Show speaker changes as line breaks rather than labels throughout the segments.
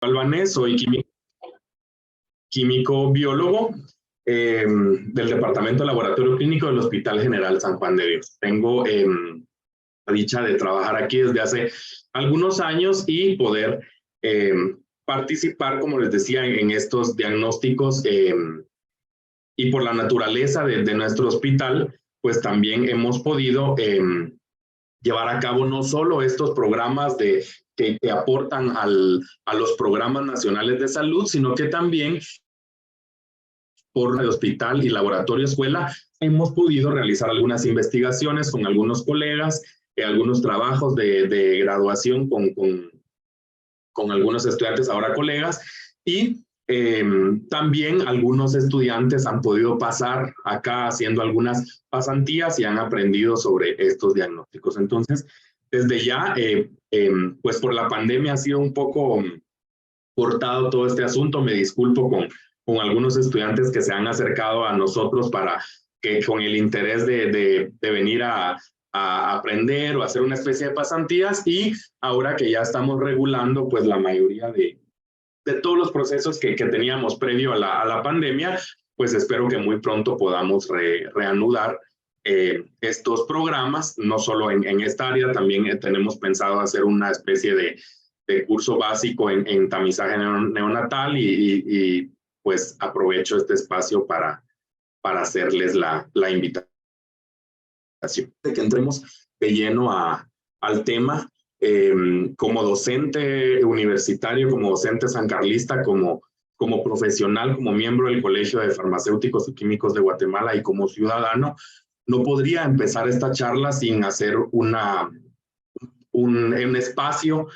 Albanés, soy químico biólogo del Departamento de Laboratorio Clínico del Hospital General San Juan de Dios. Tengo la dicha de trabajar aquí desde hace algunos años y poder participar, como les decía, en estos diagnósticos y por la naturaleza de nuestro hospital, pues también hemos podido llevar a cabo no solo estos programas que aportan a los programas nacionales de salud, sino que también por el hospital y laboratorio escuela hemos podido realizar algunas investigaciones con algunos colegas, algunos trabajos de graduación con algunos estudiantes, ahora colegas, y también algunos estudiantes han podido pasar acá haciendo algunas pasantías y han aprendido sobre estos diagnósticos. Entonces, desde ya, pues por la pandemia ha sido un poco cortado todo este asunto. Me disculpo con algunos estudiantes que se han acercado a nosotros para que con el interés de venir a aprender o hacer una especie de pasantías, y ahora que ya estamos regulando pues la mayoría de todos los procesos que teníamos previo a la pandemia, pues espero que muy pronto podamos reanudar estos programas, no solo en esta área. También tenemos pensado hacer una especie de curso básico en tamizaje neonatal y pues aprovecho este espacio para hacerles la invitación. De que entremos de lleno al tema. Como docente universitario, como docente sancarlista, como profesional, como miembro del Colegio de Farmacéuticos y Químicos de Guatemala y como ciudadano, no podría empezar esta charla sin hacer un espacio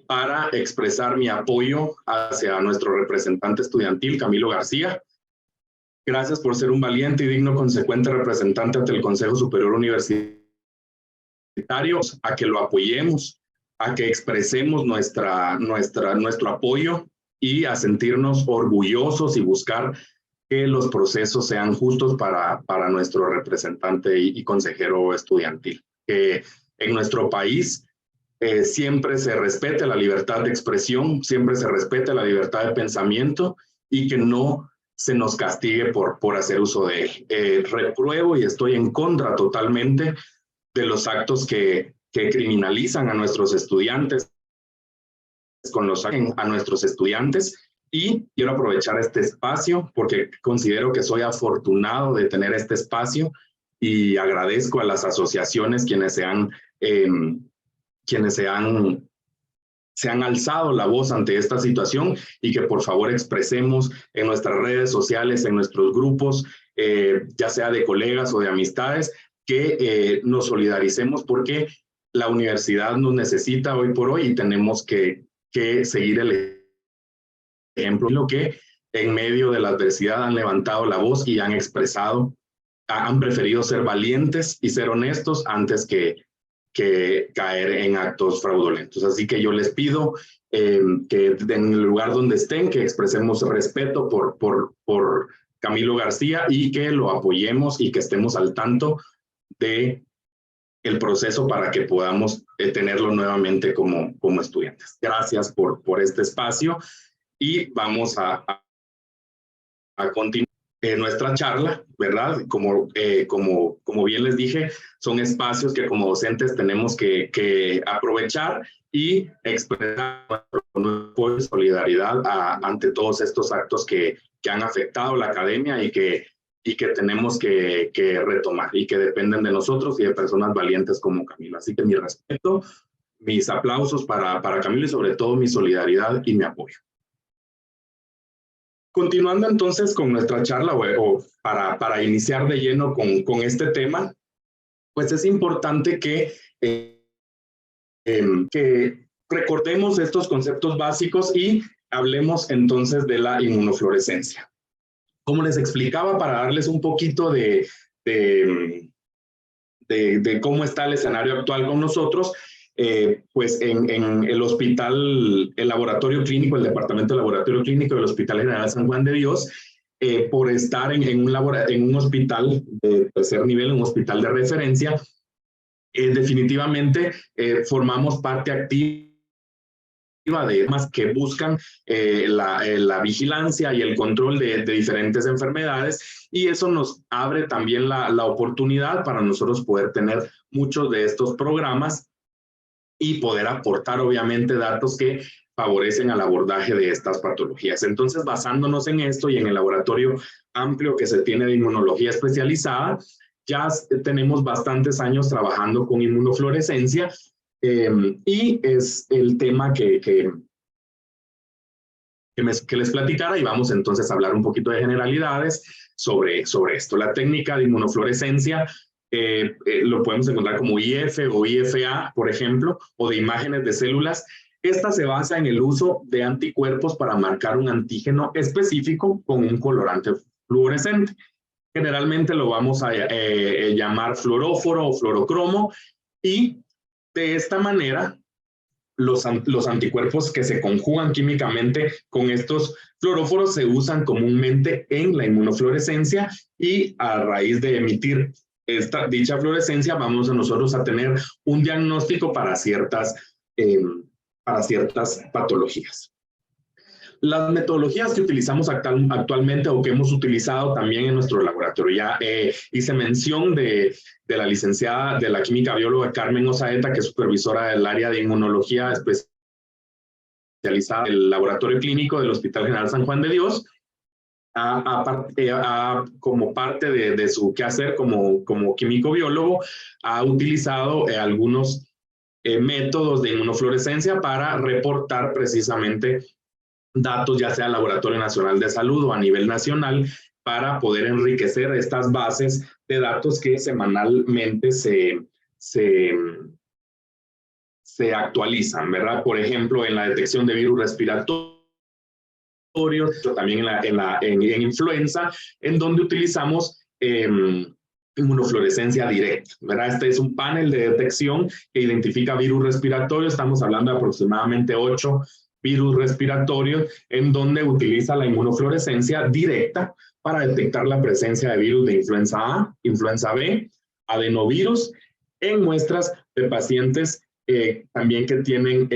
para expresar mi apoyo hacia nuestro representante estudiantil, Camilo García. Gracias por ser un valiente y digno consecuente representante ante el Consejo Superior Universitario, a que lo apoyemos, a que expresemos nuestro apoyo y a sentirnos orgullosos y buscar que los procesos sean justos para nuestro representante y consejero estudiantil. Que en nuestro país siempre se respete la libertad de expresión, siempre se respete la libertad de pensamiento y que no se nos castigue por hacer uso de él. Repruebo y estoy en contra totalmente de los actos que criminalizan a nuestros estudiantes, a nuestros estudiantes. Y quiero aprovechar este espacio porque considero que soy afortunado de tener este espacio y agradezco a las asociaciones quienes se han alzado la voz ante esta situación, y que por favor expresemos en nuestras redes sociales, en nuestros grupos, ya sea de colegas o de amistades, que nos solidaricemos porque la universidad nos necesita hoy por hoy y tenemos que seguir el ejemplo. Lo que en medio de la adversidad han levantado la voz y han expresado, han preferido ser valientes y ser honestos antes que caer en actos fraudulentos. Así que yo les pido que en el lugar donde estén, que expresemos respeto por Camilo García y que lo apoyemos y que estemos al tanto de el proceso para que podamos tenerlo nuevamente como estudiantes. Gracias por este espacio y vamos a continuar nuestra charla, ¿verdad? Como bien les dije, son espacios que como docentes tenemos que aprovechar y expresar nuestra solidaridad ante todos estos actos que han afectado la academia y que tenemos que retomar y que dependen de nosotros y de personas valientes como Camilo. Así que mi respeto, mis aplausos para Camilo y sobre todo mi solidaridad y mi apoyo. Continuando entonces con nuestra charla, o para iniciar de lleno con este tema, pues es importante que recordemos estos conceptos básicos y hablemos entonces de la inmunofluorescencia. Como les explicaba, para darles un poquito de cómo está el escenario actual con nosotros, pues en el hospital, el laboratorio clínico, el departamento de laboratorio clínico del Hospital General San Juan de Dios, por estar en un hospital de tercer nivel, un hospital de referencia, definitivamente formamos parte activa de más que buscan la vigilancia y el control de diferentes enfermedades, y eso nos abre también la oportunidad para nosotros poder tener muchos de estos programas y poder aportar obviamente datos que favorecen al abordaje de estas patologías. Entonces, basándonos en esto y en el laboratorio amplio que se tiene de inmunología especializada, ya tenemos bastantes años trabajando con inmunofluorescencia, y es el tema que les platicara, y vamos entonces a hablar un poquito de generalidades sobre esto. La técnica de inmunofluorescencia lo podemos encontrar como IF o IFA, por ejemplo, o de imágenes de células. Esta se basa en el uso de anticuerpos para marcar un antígeno específico con un colorante fluorescente. Generalmente lo vamos a llamar fluoróforo o fluorocromo, y de esta manera los anticuerpos que se conjugan químicamente con estos fluoróforos se usan comúnmente en la inmunofluorescencia, y a raíz de emitir dicha fluorescencia vamos a nosotros a tener un diagnóstico para ciertas patologías. Las metodologías que utilizamos actualmente o que hemos utilizado también en nuestro laboratorio, ya hice mención de la licenciada de la química bióloga Carmen Osaeta, que es supervisora del área de inmunología especializada del laboratorio clínico del Hospital General San Juan de Dios. Como parte de su quehacer como químico biólogo, ha utilizado algunos métodos de inmunofluorescencia para reportar precisamente datos, ya sea al Laboratorio Nacional de Salud o a nivel nacional, para poder enriquecer estas bases de datos que semanalmente se actualizan, ¿verdad? Por ejemplo, en la detección de virus respiratorios, también en influenza, en donde utilizamos inmunofluorescencia directa, ¿verdad? Este es un panel de detección que identifica virus respiratorios. Estamos hablando de aproximadamente 8 virus respiratorios, en donde utiliza la inmunofluorescencia directa para detectar la presencia de virus de influenza A, influenza B, adenovirus, en muestras de pacientes también que tienen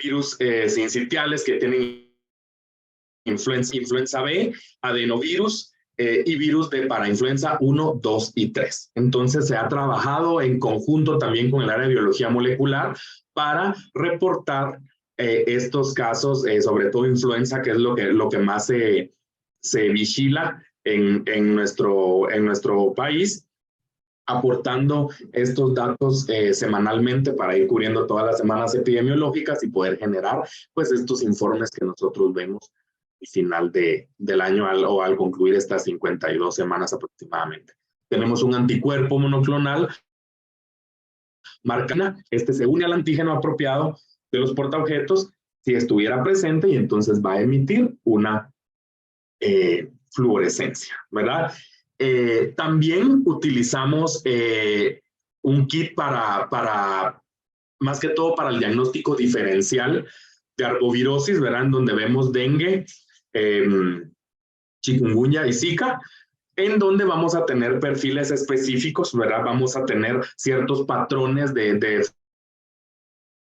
virus sincitiales, que tienen influenza B, adenovirus y virus de parainfluenza 1, 2 y 3. Entonces se ha trabajado en conjunto también con el área de biología molecular para reportar estos casos, sobre todo influenza, que es lo que más se vigila en nuestro país, aportando estos datos semanalmente para ir cubriendo todas las semanas epidemiológicas y poder generar pues estos informes que nosotros vemos al final del año o al concluir estas 52 semanas aproximadamente. Tenemos un anticuerpo monoclonal, marca, se une al antígeno apropiado de los portaobjetos si estuviera presente, y entonces va a emitir una fluorescencia, ¿verdad? También utilizamos un kit para, más que todo, para el diagnóstico diferencial de arbovirosis, ¿verdad? En donde vemos dengue, chikungunya y zika, en donde vamos a tener perfiles específicos, ¿verdad? Vamos a tener ciertos patrones de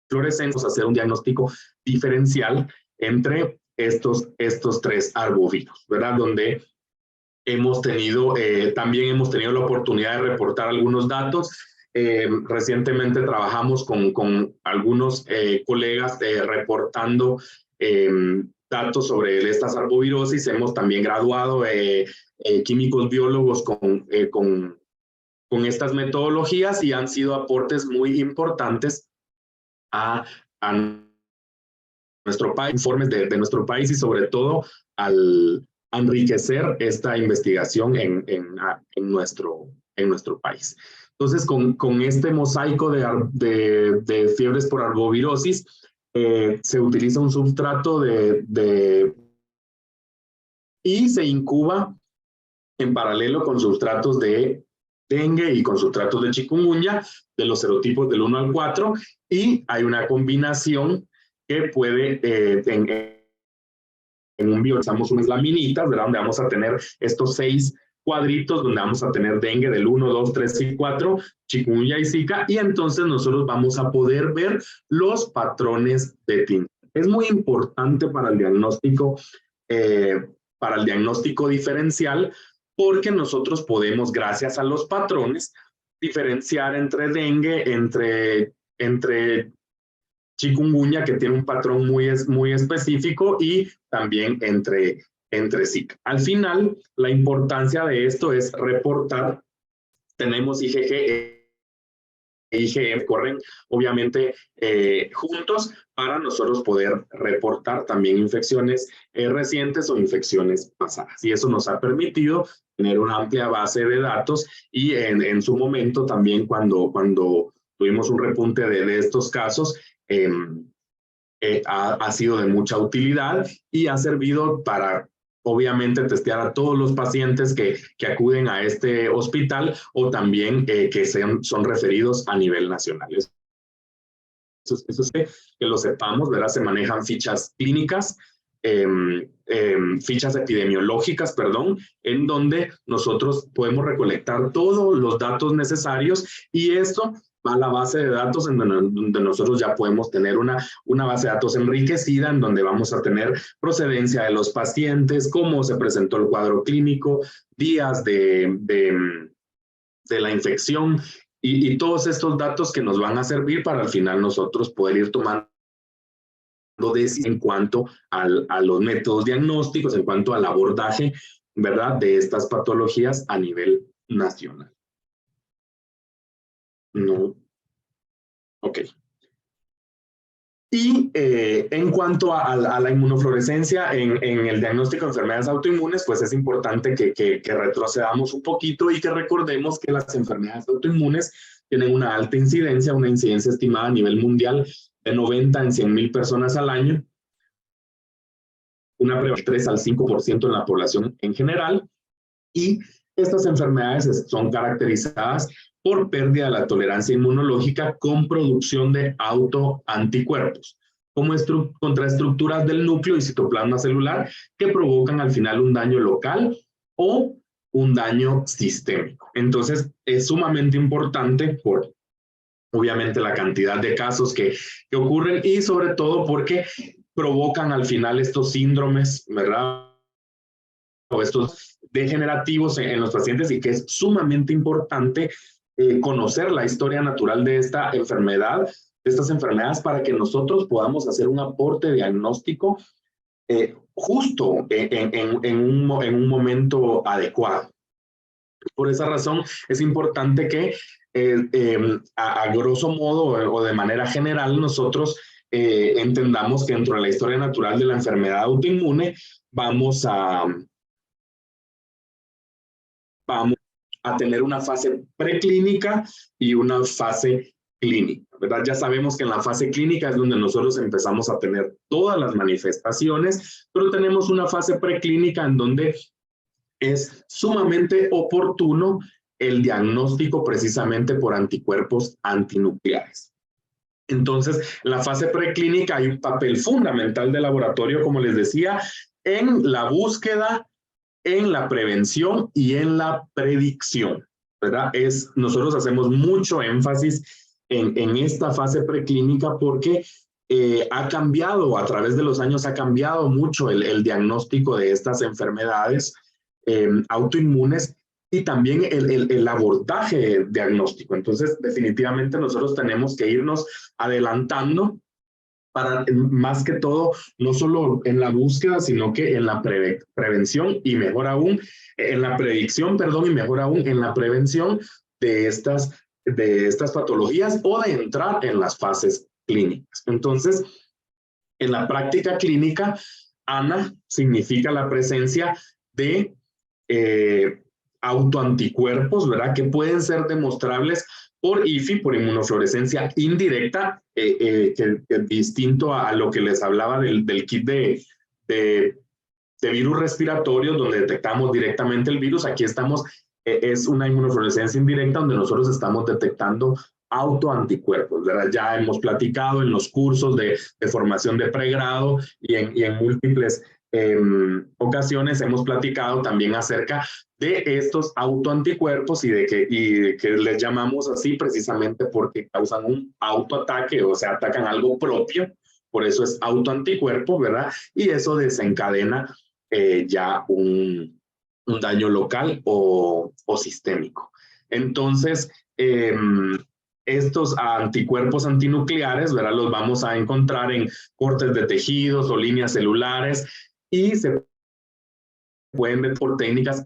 fluorescencia, vamos a hacer un diagnóstico diferencial entre estos 3 arbovirus, ¿verdad? Donde también hemos tenido la oportunidad de reportar algunos datos. Recientemente trabajamos con algunos colegas reportando datos sobre estas arbovirosis. Hemos también graduado químicos biólogos con estas metodologías, y han sido aportes muy importantes a nuestro país, informes de nuestro país, y sobre todo al enriquecer esta investigación en nuestro país. Entonces, con este mosaico de fiebres por arbovirosis, se utiliza un substrato y se incuba en paralelo con sustratos de dengue y con sustratos de chikungunya, de los serotipos del 1 al 4, y hay una combinación que puede, en un bio, usamos unas laminitas, ¿verdad? Donde vamos a tener estos 6 cuadritos donde vamos a tener dengue del 1, 2, 3 y 4, chikungunya y zika, y entonces nosotros vamos a poder ver los patrones de tinta. Es muy importante para el diagnóstico diferencial, porque nosotros podemos, gracias a los patrones, diferenciar entre dengue, entre chikungunya, que tiene un patrón muy específico, y también entre Zika. Al final, la importancia de esto es reportar. Tenemos IgG e IgM, corren obviamente juntos para nosotros poder reportar también infecciones recientes o infecciones pasadas. Y eso nos ha permitido tener una amplia base de datos, y en su momento también cuando tuvimos un repunte de estos casos, ha sido de mucha utilidad y ha servido para, obviamente, testear a todos los pacientes que acuden a este hospital, o también que son referidos a nivel nacional. Eso es que lo sepamos, ¿verdad? Se manejan fichas clínicas, fichas epidemiológicas, perdón, en donde nosotros podemos recolectar todos los datos necesarios, y esto va a la base de datos en donde nosotros ya podemos tener una base de datos enriquecida, en donde vamos a tener procedencia de los pacientes, cómo se presentó el cuadro clínico, días de la infección, y todos estos datos que nos van a servir para al final nosotros poder ir tomando en cuanto a los métodos diagnósticos, en cuanto al abordaje, ¿verdad?, de estas patologías a nivel nacional. No. Ok. Y en cuanto a la inmunofluorescencia en el diagnóstico de enfermedades autoinmunes, pues es importante que retrocedamos un poquito y que recordemos que las enfermedades autoinmunes tienen una alta incidencia, una incidencia estimada a nivel mundial de 90 en 100,000 personas al año, una prevalencia del 3 al 5% en la población en general, y estas enfermedades son caracterizadas por pérdida de la tolerancia inmunológica con producción de autoanticuerpos, como contraestructuras del núcleo y citoplasma celular, que provocan al final un daño local o un daño sistémico. Entonces, es sumamente importante por, obviamente, la cantidad de casos que ocurren, y sobre todo porque provocan al final estos síndromes, ¿verdad?, o estos degenerativos en los pacientes, y que es sumamente importante conocer la historia natural de esta enfermedad, de estas enfermedades, para que nosotros podamos hacer un aporte diagnóstico justo en un momento adecuado. Por esa razón es importante que a grosso modo o de manera general nosotros entendamos que dentro de la historia natural de la enfermedad autoinmune vamos a tener una fase preclínica y una fase clínica, ¿verdad? Ya sabemos que en la fase clínica es donde nosotros empezamos a tener todas las manifestaciones, pero tenemos una fase preclínica en donde es sumamente oportuno el diagnóstico precisamente por anticuerpos antinucleares. Entonces, en la fase preclínica hay un papel fundamental del laboratorio, como les decía, en la búsqueda, en la prevención y en la predicción, ¿verdad? Nosotros hacemos mucho énfasis en esta fase preclínica porque ha cambiado, a través de los años ha cambiado mucho el diagnóstico de estas enfermedades autoinmunes, y también el abordaje diagnóstico. Entonces, definitivamente nosotros tenemos que irnos adelantando para, más que todo, no solo en la búsqueda, sino que en la prevención, y mejor aún, en la predicción, perdón, y mejor aún en la prevención de estas patologías, o de entrar en las fases clínicas. Entonces, en la práctica clínica, ANA significa la presencia de autoanticuerpos, ¿verdad?, que pueden ser demostrables por IFI, por inmunofluorescencia indirecta, que distinto a lo que les hablaba del kit de virus respiratorios, donde detectamos directamente el virus. Aquí estamos, es una inmunofluorescencia indirecta donde nosotros estamos detectando autoanticuerpos, ¿verdad? Ya hemos platicado en los cursos de formación de pregrado y en múltiples ocasiones hemos platicado también acerca de estos autoanticuerpos y que les llamamos así precisamente porque causan un autoataque, o sea, atacan algo propio, por eso es autoanticuerpo, ¿verdad? Y eso desencadena ya un daño local o sistémico. Entonces, estos anticuerpos antinucleares, ¿verdad? Los vamos a encontrar en cortes de tejidos o líneas celulares y se pueden ver por técnicas,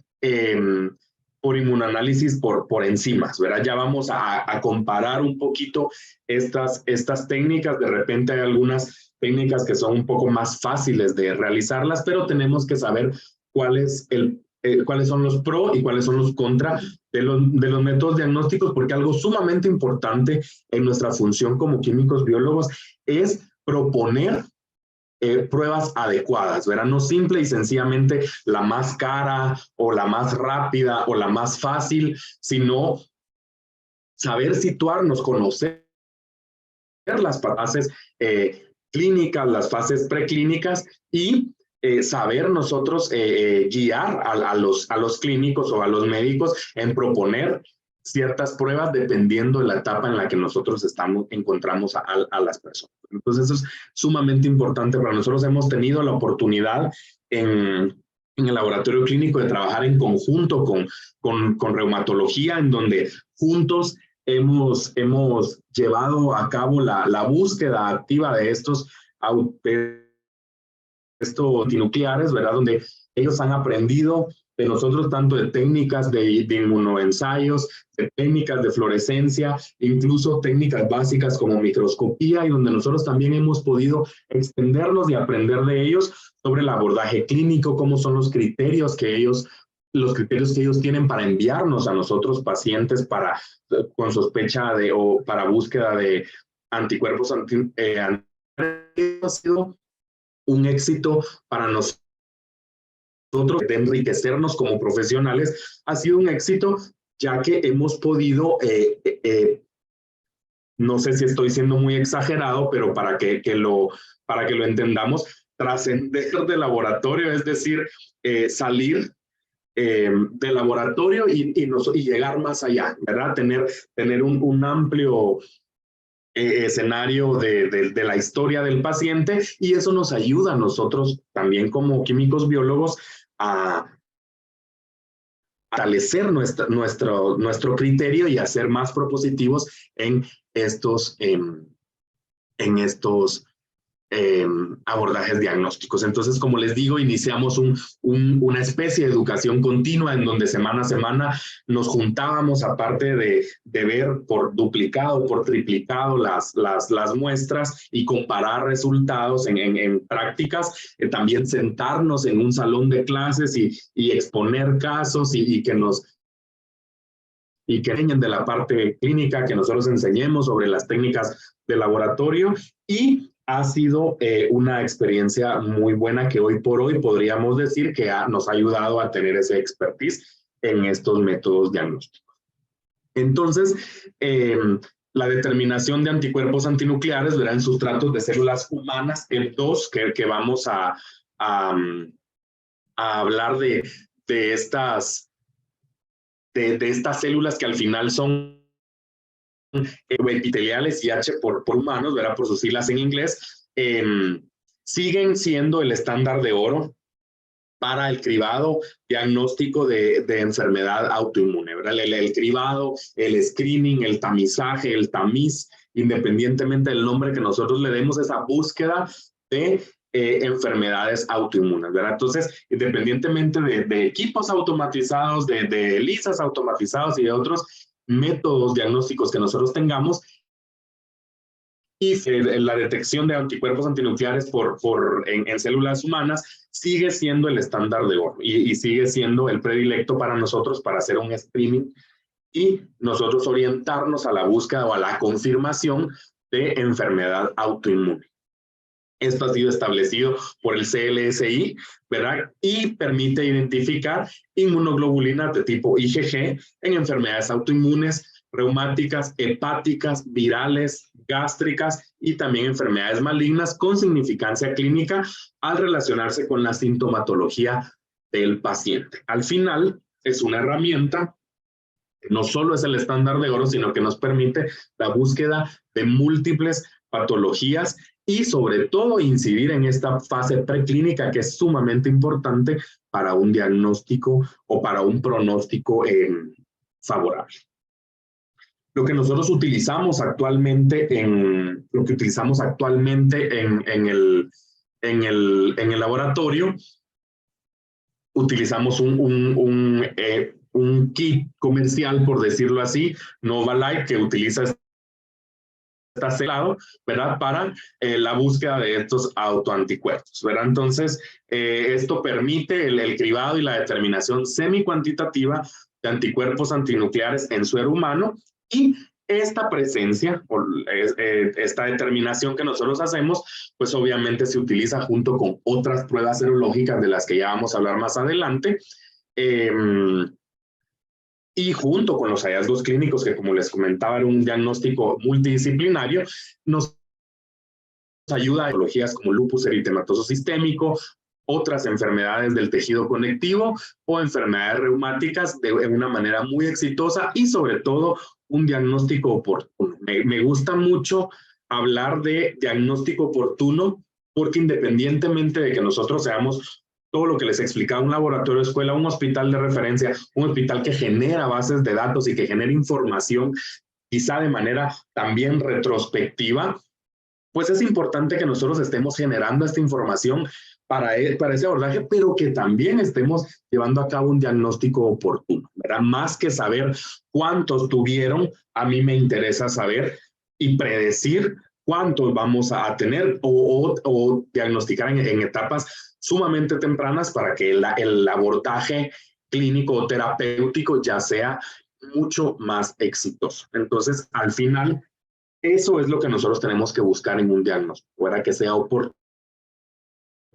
por inmunoanálisis, por enzimas, ¿verdad? Ya vamos a comparar un poquito estas técnicas. De repente hay algunas técnicas que son un poco más fáciles de realizarlas, pero tenemos que saber cuáles son los pro y cuáles son los contra de los métodos diagnósticos, porque algo sumamente importante en nuestra función como químicos biólogos es proponer pruebas adecuadas, ¿verdad? No simple y sencillamente la más cara o la más rápida o la más fácil, sino saber situarnos, conocer las fases clínicas, las fases preclínicas y saber nosotros guiar a los clínicos o a los médicos en proponer ciertas pruebas dependiendo de la etapa en la que nosotros encontramos a las personas. Entonces eso es sumamente importante para nosotros. Hemos tenido la oportunidad en el laboratorio clínico de trabajar en conjunto con reumatología, en donde juntos hemos llevado a cabo la búsqueda activa de estos antinucleares, ¿verdad? Donde ellos han aprendido de nosotros tanto de técnicas de inmunoensayos, de técnicas de fluorescencia, incluso técnicas básicas como microscopía, y donde nosotros también hemos podido extendernos y aprender de ellos sobre el abordaje clínico, cómo son los criterios que ellos tienen para enviarnos a nosotros pacientes con sospecha o para búsqueda de anticuerpos ha sido un éxito para nosotros de enriquecernos como profesionales. Ha sido un éxito ya que hemos podido, no sé si estoy siendo muy exagerado, pero para que lo entendamos, trascender del laboratorio, es decir, salir del laboratorio y llegar más allá, ¿verdad? Tener un amplio escenario de la historia del paciente, y eso nos ayuda a nosotros también como químicos biólogos a fortalecer nuestro criterio y a ser más propositivos en estos abordajes diagnósticos. Entonces, como les digo, iniciamos una especie de educación continua en donde semana a semana nos juntábamos, aparte de ver por duplicado, por triplicado las muestras y comparar resultados en prácticas, también sentarnos en un salón de clases y exponer casos y que enseñen de la parte clínica, que nosotros enseñemos sobre las técnicas de laboratorio, y ha sido una experiencia muy buena que hoy por hoy podríamos decir que nos ha ayudado a tener ese expertise en estos métodos diagnósticos. Entonces, la determinación de anticuerpos antinucleares, ¿verdad? En sustratos de células humanas, el 2, que vamos a hablar de estas células que al final son epiteliales y H por humanos, ¿verdad? Por sus siglas en inglés, siguen siendo el estándar de oro para el cribado diagnóstico de enfermedad autoinmune, ¿verdad? El cribado, el screening, el tamizaje, el tamiz, independientemente del nombre que nosotros le demos, esa búsqueda de enfermedades autoinmunes, ¿verdad? Entonces, independientemente de equipos automatizados, de ELISAs automatizados y de otros métodos diagnósticos que nosotros tengamos, y la detección de anticuerpos antinucleares en células humanas sigue siendo el estándar de oro y sigue siendo el predilecto para nosotros para hacer un screening y nosotros orientarnos a la búsqueda o a la confirmación de enfermedad autoinmune. Esto ha sido establecido por el CLSI, ¿verdad? Y permite identificar inmunoglobulinas de tipo IgG en enfermedades autoinmunes reumáticas, hepáticas, virales, gástricas y también enfermedades malignas con significancia clínica al relacionarse con la sintomatología del paciente. Al final, es una herramienta, no solo es el estándar de oro, sino que nos permite la búsqueda de múltiples patologías y sobre todo incidir en esta fase preclínica que es sumamente importante para un diagnóstico o para un pronóstico favorable. Lo que nosotros utilizamos actualmente en el laboratorio, utilizamos un kit comercial, por decirlo así, Novalite, que utiliza está celado, ¿verdad? Para la búsqueda de estos autoanticuerpos, ¿verdad? Entonces, esto permite el cribado y la determinación semi-cuantitativa de anticuerpos antinucleares en suero humano y esta presencia, o esta determinación que nosotros hacemos, pues obviamente se utiliza junto con otras pruebas serológicas de las que ya vamos a hablar más adelante, y junto con los hallazgos clínicos, que como les comentaba, era un diagnóstico multidisciplinario, nos ayuda a patologías como lupus eritematoso sistémico, otras enfermedades del tejido conectivo o enfermedades reumáticas de una manera muy exitosa y sobre todo un diagnóstico oportuno. Me gusta mucho hablar de diagnóstico oportuno porque independientemente de que nosotros seamos todo lo que les explicaba, un laboratorio de escuela, un hospital de referencia, un hospital que genera bases de datos y que genera información, quizá de manera también retrospectiva, pues es importante que nosotros estemos generando esta información para ese abordaje, pero que también estemos llevando a cabo un diagnóstico oportuno, ¿verdad? Más que saber cuántos tuvieron, a mí me interesa saber y predecir cuántos vamos a tener o diagnosticar en etapas sumamente tempranas para que el abordaje clínico o terapéutico ya sea mucho más exitoso. Entonces, al final, eso es lo que nosotros tenemos que buscar en un diagnóstico, para que sea oportuno,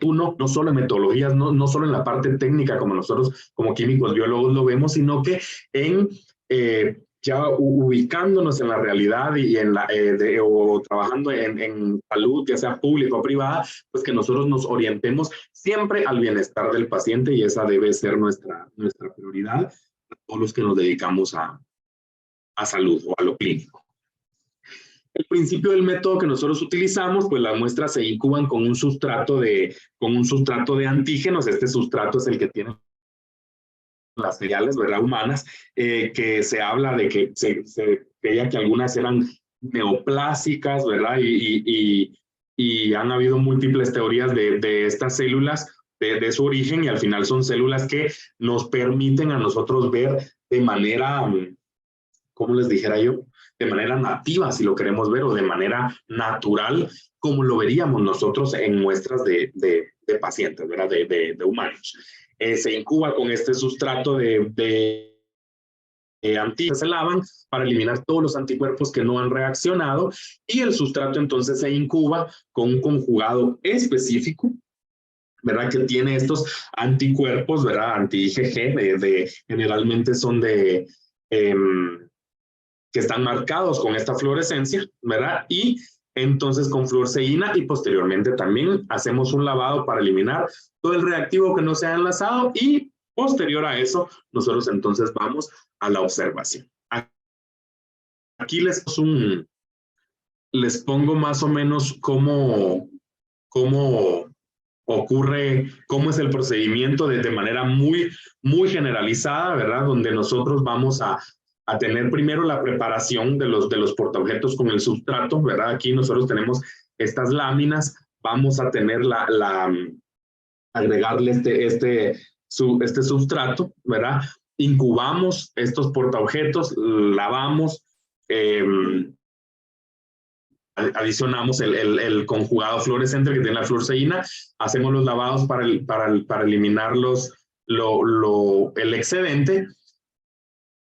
no solo en metodologías, no solo en la parte técnica como nosotros como químicos biólogos lo vemos, sino que en ya ubicándonos en la realidad y o trabajando en salud, ya sea pública o privada, pues que nosotros nos orientemos siempre al bienestar del paciente y esa debe ser nuestra prioridad a todos los que nos dedicamos a salud o a lo clínico. El principio del método que nosotros utilizamos, pues las muestras se incuban con un sustrato de antígenos. Este sustrato es el que tiene las cereales, ¿verdad? Humanas, que se habla de que se creía que algunas eran neoplásicas, ¿verdad? Y han habido múltiples teorías de estas células, de su origen, y al final son células que nos permiten a nosotros ver de manera, ¿cómo les dijera yo? De manera nativa, si lo queremos ver, o de manera natural, como lo veríamos nosotros en muestras de pacientes, ¿verdad? De humanos. Se incuba con este sustrato de antígenos, se lavan para eliminar todos los anticuerpos que no han reaccionado y el sustrato entonces se incuba con un conjugado específico, ¿verdad? Que tiene estos anticuerpos, ¿verdad? Anti-IgG, generalmente son que están marcados con esta fluorescencia, ¿verdad? Y entonces con fluorceína y posteriormente también hacemos un lavado para eliminar todo el reactivo que no se ha enlazado y posterior a eso nosotros entonces vamos a la observación. Aquí les pongo más o menos cómo ocurre, cómo es el procedimiento de manera muy generalizada, ¿verdad? Donde nosotros vamos a tener primero la preparación de los portaobjetos con el sustrato, ¿verdad? Aquí nosotros tenemos estas láminas, vamos a tener agregarle este sustrato, ¿verdad? Incubamos estos portaobjetos, lavamos, adicionamos el conjugado fluorescente que tiene la fluorceína, hacemos los lavados para eliminar el excedente.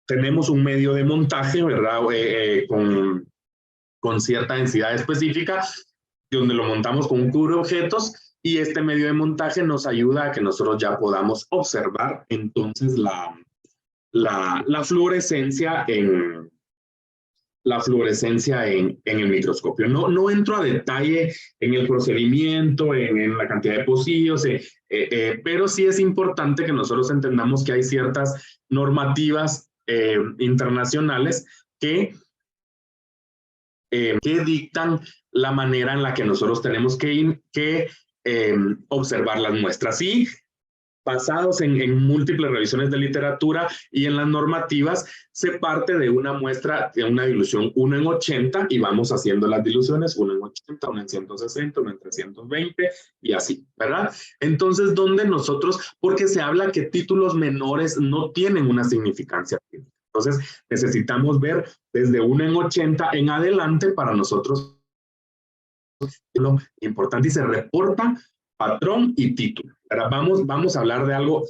Tenemos un medio de montaje, ¿verdad? Con cierta densidad específica, donde lo montamos con un cubreobjetos y este medio de montaje nos ayuda a que nosotros ya podamos observar entonces la fluorescencia la fluorescencia en el microscopio. No entro a detalle en el procedimiento, en la cantidad de pocillos, pero sí es importante que nosotros entendamos que hay ciertas normativas internacionales que dictan la manera en la que nosotros tenemos que observar las muestras. Y basados en múltiples revisiones de literatura y en las normativas, se parte de una muestra de una dilución 1 en 80 y vamos haciendo las diluciones 1 en 80, 1 en 160, 1 en 320 y así, ¿verdad? Entonces, ¿dónde nosotros? Porque se habla que títulos menores no tienen una significancia clínica. Entonces, necesitamos ver desde 1 en 80 en adelante para nosotros lo importante y se reporta patrón y título. Ahora vamos a hablar de algo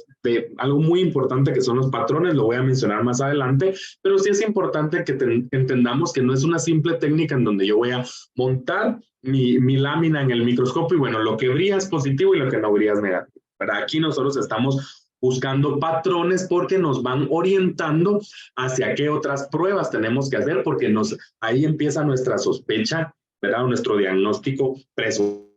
muy importante que son los patrones, lo voy a mencionar más adelante, pero sí es importante que entendamos que no es una simple técnica en donde yo voy a montar mi lámina en el microscopio y bueno, lo que brilla es positivo y lo que no brilla es negativo. Pero aquí nosotros estamos buscando patrones porque nos van orientando hacia qué otras pruebas tenemos que hacer porque ahí empieza nuestra sospecha, ¿verdad? Nuestro diagnóstico presuntivo,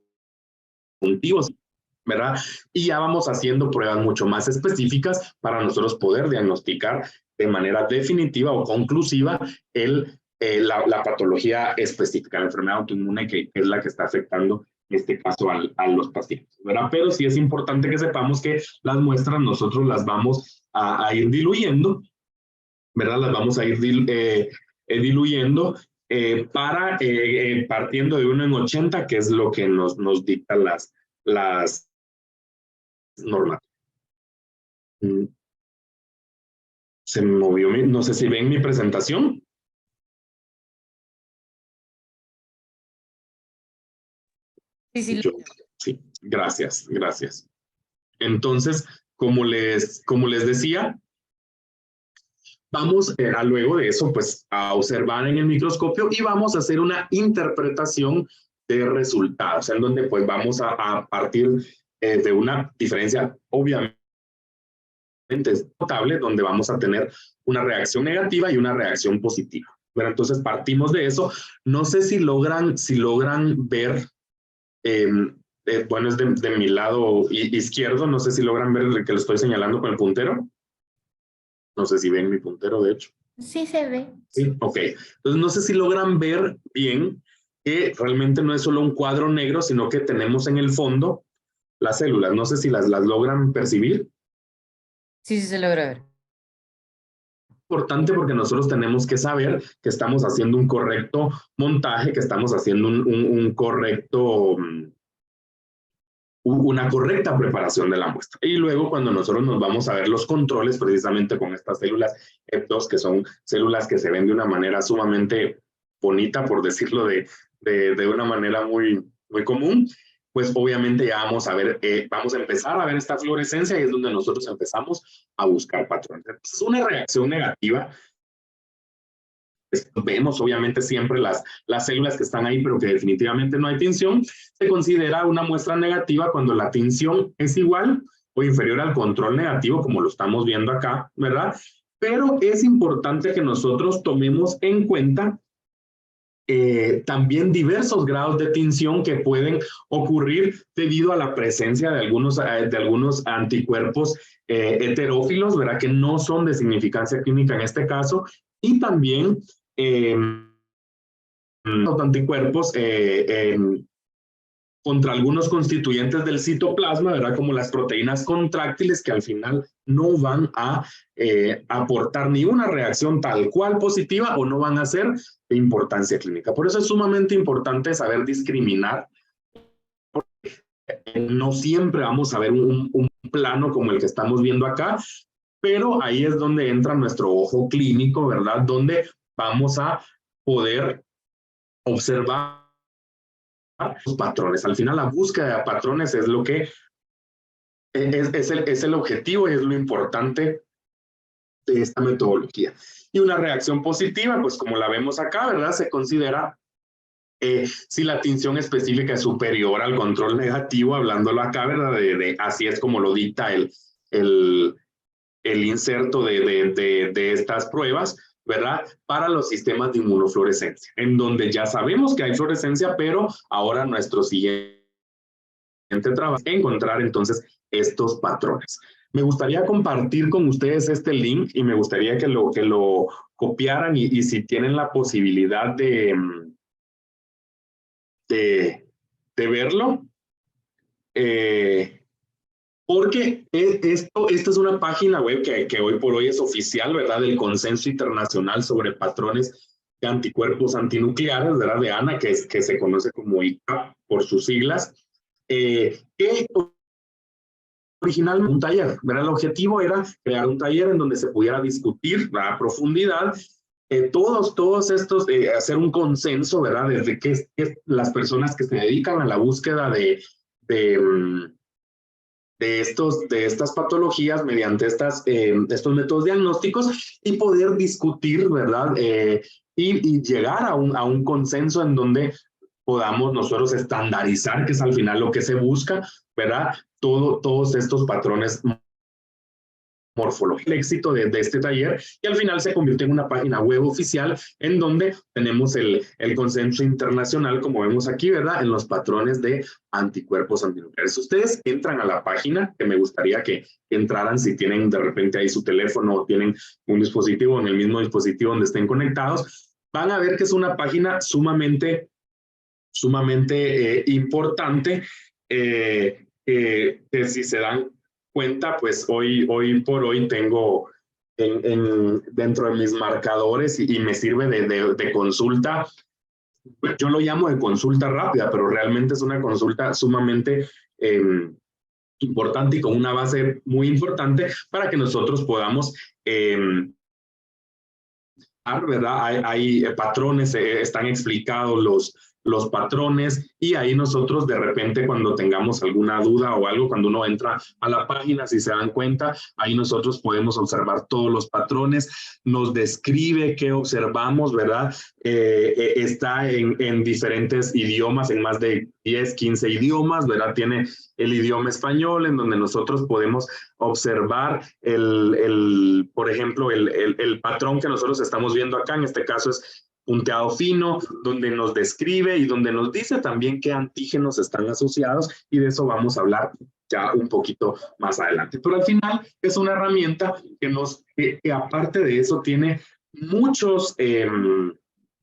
¿verdad? Y ya vamos haciendo pruebas mucho más específicas para nosotros poder diagnosticar de manera definitiva o conclusiva la patología específica, la enfermedad autoinmune que es la que está afectando en este caso a los pacientes, ¿verdad? Pero sí es importante que sepamos que las muestras nosotros las vamos a ir diluyendo, ¿verdad? Las vamos a ir diluyendo partiendo de 1 en 80, que es lo que nos dictan las normas. Se me movió, no sé si ven mi presentación.
Sí.
Sí, gracias. Entonces, como les decía, vamos luego de eso, pues, a observar en el microscopio y vamos a hacer una interpretación de resultados, en donde pues vamos a partir de una diferencia obviamente notable, donde vamos a tener una reacción negativa y una reacción positiva. Pero entonces partimos de eso. No sé si logran ver, bueno, es de mi lado izquierdo, no sé si logran ver el que lo estoy señalando con el puntero. No sé si ven mi puntero, de hecho.
Sí se ve.
Sí, ok. Entonces no sé si logran ver bien que realmente no es solo un cuadro negro, sino que tenemos en el fondo las células. No sé si las logran percibir.
Sí se logra ver.
Importante porque nosotros tenemos que saber que estamos haciendo un correcto montaje, que estamos haciendo una correcta preparación de la muestra. Y luego cuando nosotros nos vamos a ver los controles precisamente con estas células EPTOS, que son células que se ven de una manera sumamente bonita, por decirlo de una manera muy, muy común, pues obviamente ya vamos a empezar a ver esta fluorescencia y es donde nosotros empezamos a buscar patrones. Es una reacción negativa. Vemos obviamente siempre las células que están ahí, pero que definitivamente no hay tinción. Se considera una muestra negativa cuando la tinción es igual o inferior al control negativo, como lo estamos viendo acá, ¿verdad? Pero es importante que nosotros tomemos en cuenta también diversos grados de tinción que pueden ocurrir debido a la presencia de algunos anticuerpos heterófilos, ¿verdad? Que no son de significancia clínica en este caso, y también los anticuerpos contra algunos constituyentes del citoplasma, ¿verdad? Como las proteínas contráctiles que al final no van a aportar ni una reacción tal cual positiva o no van a ser de importancia clínica. Por eso es sumamente importante saber discriminar. No siempre vamos a ver un plano como el que estamos viendo acá, pero ahí es donde entra nuestro ojo clínico, ¿verdad? Donde vamos a poder observar los patrones. Al final la búsqueda de patrones es lo que es el objetivo y es lo importante de esta metodología. Y una reacción positiva, pues como la vemos acá, ¿verdad? Se considera si la tinción específica es superior al control negativo, hablándolo acá, ¿verdad? Así es como lo dicta el inserto de estas pruebas, ¿verdad? Para los sistemas de inmunofluorescencia, en donde ya sabemos que hay fluorescencia, pero ahora nuestro siguiente trabajo es encontrar entonces estos patrones. Me gustaría compartir con ustedes este link y me gustaría que lo copiaran y si tienen la posibilidad de verlo, porque esto es una página web que hoy por hoy es oficial, ¿verdad? Del Consenso Internacional sobre Patrones de Anticuerpos Antinucleares, ¿verdad? De ANA, que se conoce como ICAP por sus siglas, que originalmente un taller, ¿verdad? El objetivo era crear un taller en donde se pudiera discutir a profundidad todos estos, hacer un consenso, ¿verdad? Desde que las personas que se dedican a la búsqueda de estas patologías mediante estos métodos diagnósticos y poder discutir, ¿verdad? Y llegar a un consenso en donde podamos nosotros estandarizar, que es al final lo que se busca, ¿verdad? Todos estos patrones morfología. El éxito de este taller y al final se convirtió en una página web oficial en donde tenemos el consenso internacional, como vemos aquí, ¿verdad? En los patrones de anticuerpos antinucleares. Ustedes entran a la página, que me gustaría que entraran si tienen de repente ahí su teléfono o tienen un dispositivo en el mismo dispositivo donde estén conectados, van a ver que es una página sumamente importante, que si se dan cuenta, pues hoy por hoy tengo dentro de mis marcadores y me sirve de consulta. Yo lo llamo de consulta rápida, pero realmente es una consulta sumamente importante y con una base muy importante para que nosotros podamos ¿verdad? Hay patrones, están explicados los patrones y ahí nosotros de repente cuando tengamos alguna duda o algo, cuando uno entra a la página, si se dan cuenta, ahí nosotros podemos observar todos los patrones, nos describe qué observamos, ¿verdad? Está en diferentes idiomas, en más de 10, 15 idiomas, ¿verdad? Tiene el idioma español en donde nosotros podemos observar por ejemplo, el patrón que nosotros estamos viendo acá, en este caso es punteado fino, donde nos describe y donde nos dice también qué antígenos están asociados y de eso vamos a hablar ya un poquito más adelante. Pero al final es una herramienta que aparte de eso tiene muchos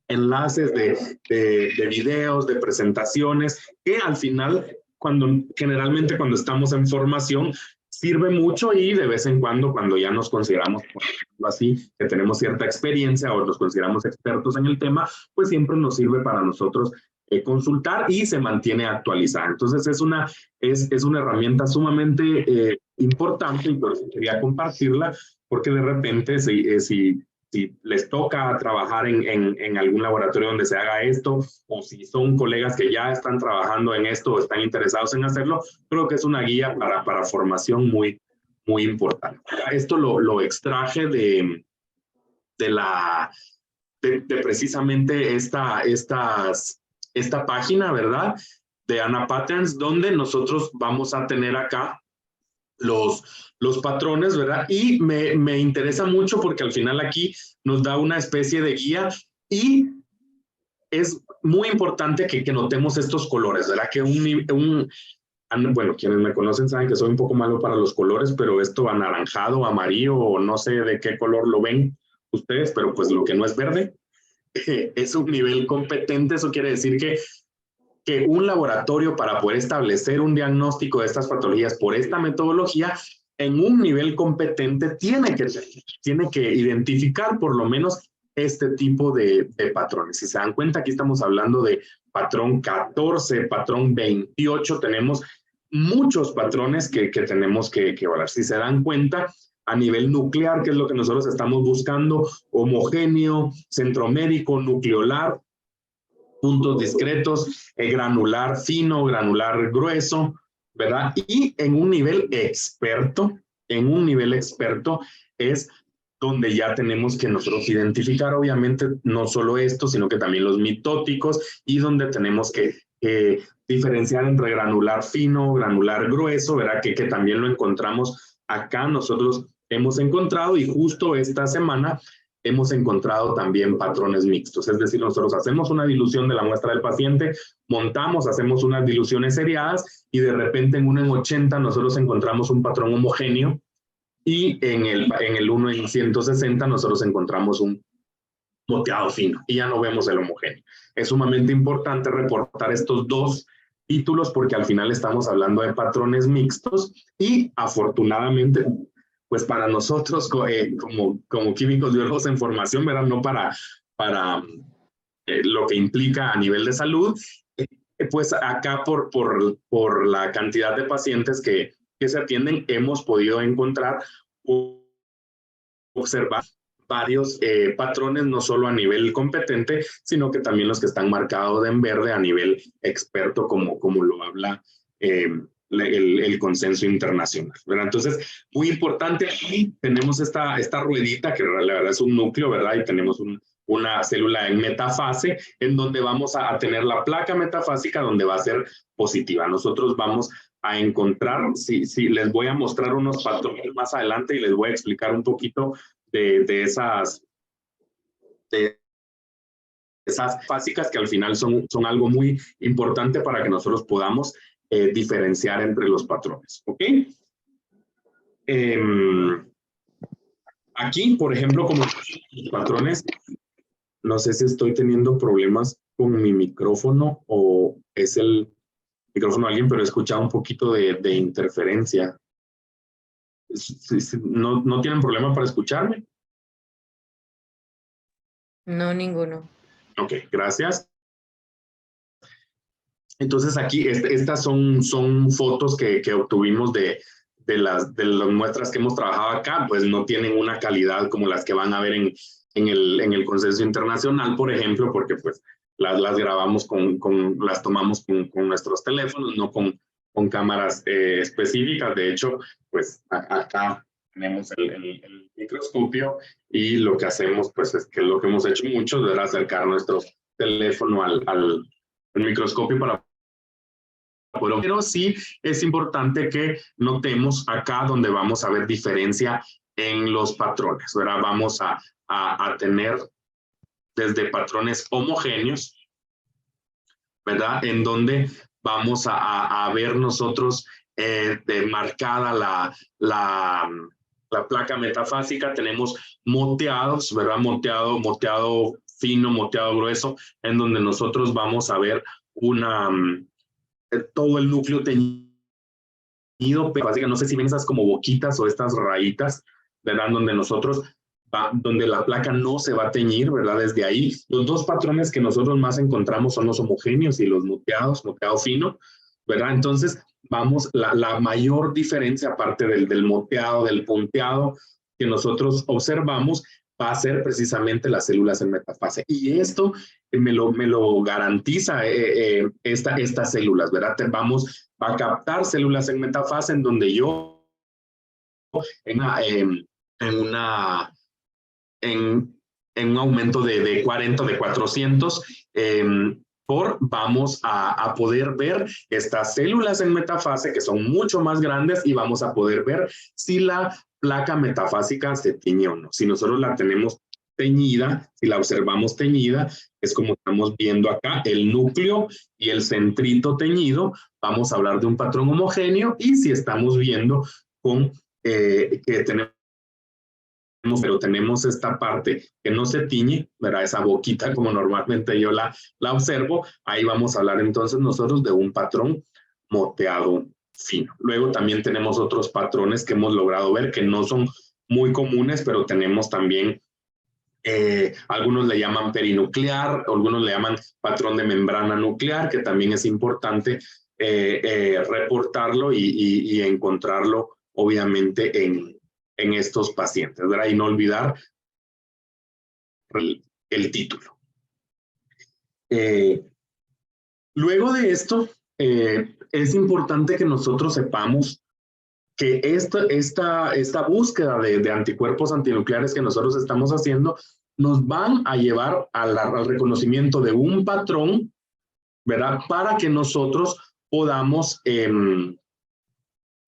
enlaces de videos, de presentaciones, que al final, generalmente cuando estamos en formación, sirve mucho y de vez en cuando ya nos consideramos, por ejemplo, así, que tenemos cierta experiencia o nos consideramos expertos en el tema, pues siempre nos sirve para nosotros consultar y se mantiene actualizada. Entonces es una herramienta sumamente importante y por eso quería compartirla, porque de repente si les toca trabajar en algún laboratorio donde se haga esto, o si son colegas que ya están trabajando en esto o están interesados en hacerlo, creo que es una guía para formación muy importante. Esto lo extraje de precisamente esta página, ¿verdad? De ANA Patterns, donde nosotros vamos a tener acá los patrones, ¿verdad? Y me interesa mucho porque al final aquí nos da una especie de guía y es muy importante que notemos estos colores, ¿verdad? Que bueno, quienes me conocen saben que soy un poco malo para los colores, pero esto anaranjado, amarillo, o no sé de qué color lo ven ustedes, pero pues lo que no es verde es un nivel competente. Eso quiere decir que un laboratorio para poder establecer un diagnóstico de estas patologías por esta metodología en un nivel competente tiene que identificar por lo menos este tipo de patrones. Si se dan cuenta, aquí estamos hablando de patrón 14, patrón 28, tenemos muchos patrones que tenemos que evaluar. Si se dan cuenta, a nivel nuclear, que es lo que nosotros estamos buscando, homogéneo, centromérico, nucleolar, puntos discretos, granular fino, granular grueso, ¿verdad? Y en un nivel experto es donde ya tenemos que nosotros identificar, obviamente, no solo esto, sino que también los mitóticos y donde tenemos que diferenciar entre granular fino, granular grueso, ¿verdad? Que también lo encontramos acá, nosotros hemos encontrado y justo esta semana hemos encontrado también patrones mixtos. Es decir, nosotros hacemos una dilución de la muestra del paciente, montamos, hacemos unas diluciones seriadas y de repente en 1 en 80 nosotros encontramos un patrón homogéneo y en el 1 en 160 nosotros encontramos un moteado fino y ya no vemos el homogéneo. Es sumamente importante reportar estos dos títulos porque al final estamos hablando de patrones mixtos y afortunadamente, pues para nosotros como químicos biólogos en formación, ¿verdad? No para lo que implica a nivel de salud, pues acá por la cantidad de pacientes que se atienden, hemos podido encontrar o observar varios patrones, no solo a nivel competente, sino que también los que están marcados en verde a nivel experto, como lo habla el consenso internacional, ¿verdad? Entonces, muy importante, aquí tenemos esta ruedita, que la verdad es un núcleo, ¿verdad? Y tenemos una célula en metafase, en donde vamos a tener la placa metafásica, donde va a ser positiva. Nosotros vamos a encontrar, si les voy a mostrar unos patrones más adelante y les voy a explicar un poquito de esas básicas que al final son algo muy importante para que nosotros podamos diferenciar entre los patrones, ¿ok? Aquí, por ejemplo, como los patrones, no sé si estoy teniendo problemas con mi micrófono o es el micrófono de alguien, pero he escuchado un poquito de interferencia. ¿No tienen problema para escucharme?
No, ninguno.
Ok, gracias. Entonces aquí, estas son fotos que obtuvimos de las muestras que hemos trabajado acá, pues no tienen una calidad como las que van a ver en el consenso internacional, por ejemplo, porque pues las grabamos las tomamos con nuestros teléfonos, no con cámaras específicas. De hecho, pues acá tenemos el microscopio y lo que hacemos, pues es que lo que hemos hecho mucho es acercar nuestro teléfono al microscopio para... Pero sí es importante que notemos acá donde vamos a ver diferencia en los patrones, ¿verdad? Vamos a tener desde patrones homogéneos, ¿verdad? En donde vamos a ver nosotros marcada la placa metafásica, tenemos moteados, ¿verdad? Moteado fino, moteado grueso, en donde nosotros vamos a ver todo el núcleo teñido, pero básicamente no sé si ven esas como boquitas o estas rayitas, ¿verdad? Donde donde la placa no se va a teñir, ¿verdad? Desde ahí, los dos patrones que nosotros más encontramos son los homogéneos y los moteados, moteado fino, ¿verdad? Entonces, la mayor diferencia, aparte del moteado, del punteado, que nosotros observamos, va a ser precisamente las células en metafase. Y esto me lo garantiza estas células, ¿verdad? Va a captar células en metafase en donde yo en un aumento de 40, de 400, vamos a poder ver estas células en metafase que son mucho más grandes y vamos a poder ver si la placa metafásica se tiñe o no. Si nosotros la tenemos teñida, si la observamos teñida, es como estamos viendo acá, el núcleo y el centrito teñido, vamos a hablar de un patrón homogéneo, y si estamos viendo que tenemos esta parte que no se tiñe, ¿verdad? Esa boquita como normalmente yo la observo, ahí vamos a hablar entonces nosotros de un patrón moteado fino. Luego también tenemos otros patrones que hemos logrado ver que no son muy comunes, pero tenemos también, algunos le llaman perinuclear, algunos le llaman patrón de membrana nuclear, que también es importante reportarlo y encontrarlo obviamente en estos pacientes, ¿verdad? Y no olvidar el título. Luego de esto, es importante que nosotros sepamos que esta búsqueda de anticuerpos antinucleares que nosotros estamos haciendo nos van a llevar al reconocimiento de un patrón, ¿verdad? Para que nosotros podamos